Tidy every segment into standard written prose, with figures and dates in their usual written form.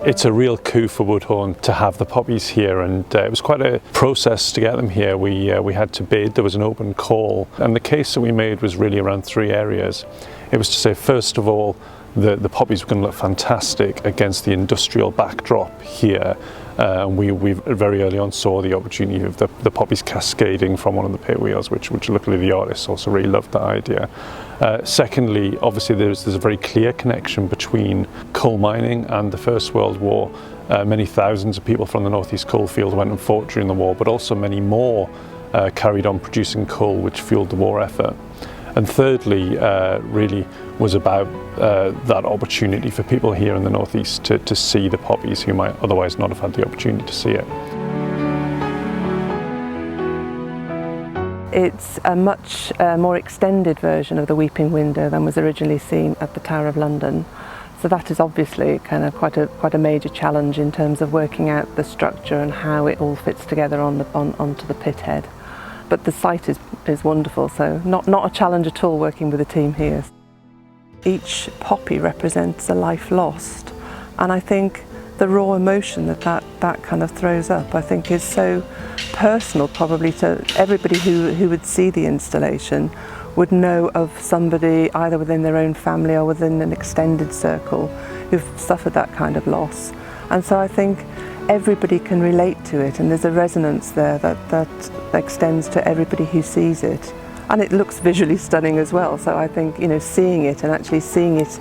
It's a real coup for Woodhorn to have the poppies here, and it was quite a process to get them here. We had to bid, there was an open call, and the case that we made was really around three areas. It was to say, first of all, the poppies were going to look fantastic against the industrial backdrop here. We very early on saw the opportunity of the poppies cascading from one of the pit wheels, which luckily the artists also really loved that idea. Secondly, obviously there's a very clear connection between coal mining and the First World War. Many thousands of people from the northeast coalfield went and fought during the war, but also many more carried on producing coal, which fueled the war effort. And thirdly, really was about that opportunity for people here in the northeast to see the poppies who might otherwise not have had the opportunity to see it. It's a much more extended version of the weeping window than was originally seen at the Tower of London. So that is obviously kind of quite a major challenge in terms of working out the structure and how it all fits together onto the pit head. But the site is wonderful, so not a challenge at all working with the team here. Each poppy represents a life lost, and I think the raw emotion that kind of throws up, I think, is so personal probably to everybody who would see the installation, would know of somebody either within their own family or within an extended circle who've suffered that kind of loss. And so I think everybody can relate to it, and there's a resonance there that extends to everybody who sees it. And it looks visually stunning as well, so I think, you know, seeing it and actually seeing it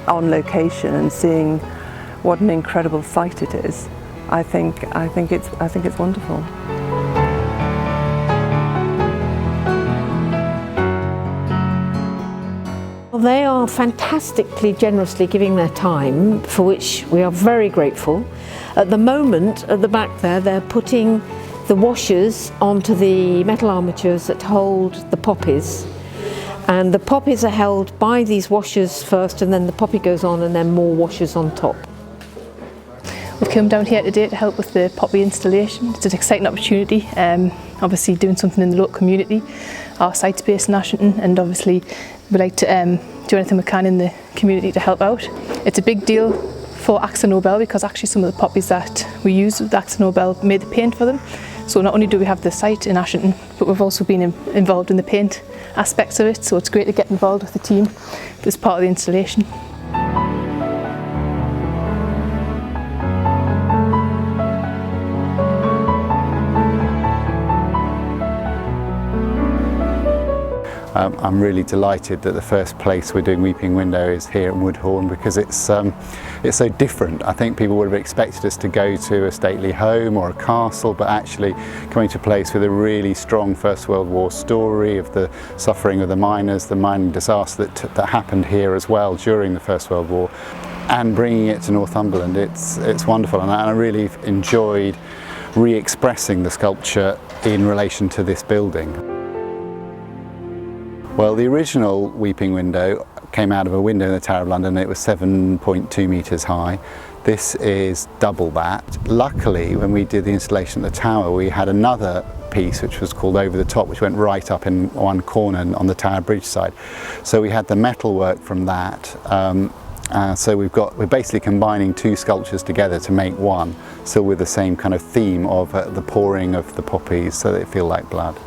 on location and seeing what an incredible sight it is, I think it's wonderful. Well, they are fantastically generously giving their time, for which we are very grateful. At the moment, at the back there, they're putting the washers onto the metal armatures that hold the poppies. And the poppies are held by these washers first, and then the poppy goes on, and then more washers on top. We've come down here today to help with the poppy installation. It's an exciting opportunity, obviously doing something in the local community. Our site's based in Ashington, and obviously we'd like to do anything we can in the community to help out. It's a big deal for Akzo Nobel because actually some of the poppies that we use with Akzo Nobel made the paint for them. So not only do we have the site in Ashington, but we've also been involved in the paint aspects of it, so it's great to get involved with the team as part of the installation. I'm really delighted that the first place we're doing Weeping Window is here in Woodhorn, because it's so different. I think people would have expected us to go to a stately home or a castle, but actually coming to a place with a really strong First World War story of the suffering of the miners, the mining disaster that happened here as well during the First World War, and bringing it to Northumberland. It's wonderful, and I really enjoyed re-expressing the sculpture in relation to this building. Well, the original Weeping Window came out of a window in the Tower of London. It was 7.2 metres high. This is double that. Luckily, when we did the installation at the tower, we had another piece which was called Over the Top, which went right up in one corner on the Tower Bridge side. So we had the metal work from that. So we're basically combining two sculptures together to make one, still with the same kind of theme of the pouring of the poppies so they feel like blood.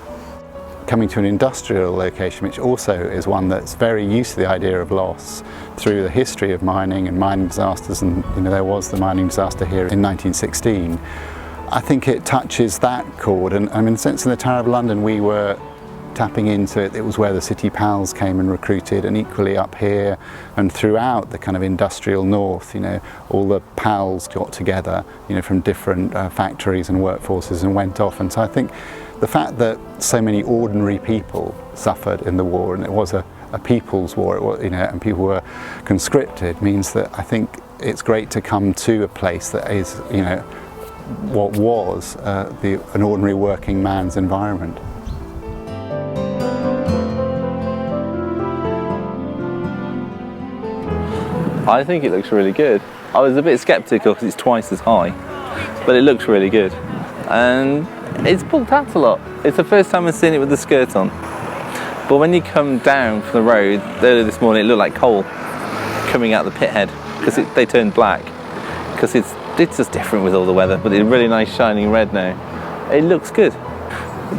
Coming to an industrial location, which also is one that's very used to the idea of loss through the history of mining and mining disasters, and there was the mining disaster here in 1916. I think it touches that chord, and in a sense in the Tower of London we were tapping into it. It was where the city pals came and recruited, and equally up here and throughout the kind of industrial north, all the pals got together, from different factories and workforces and went off. And so I think the fact that so many ordinary people suffered in the war, and it was a people's war, and people were conscripted, means that I think it's great to come to a place that is, what was an ordinary working man's environment. I think it looks really good. I was a bit sceptical because it's twice as high, but it looks really good. And it's pulled out a lot. It's the first time I've seen it with the skirt on. But when you come down from the road, earlier this morning, it looked like coal coming out the pit head, because they turned black, because it's It's just different with all the weather, but it's really nice shining red now. It looks good.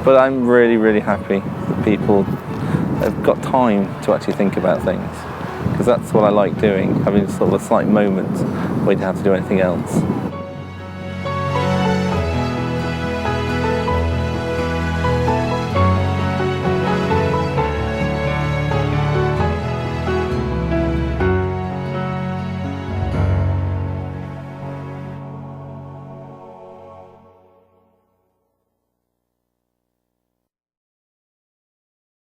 But I'm really, really happy that people have got time to actually think about things. Because that's what I like doing, having sort of a slight moment where you don't have to do anything else.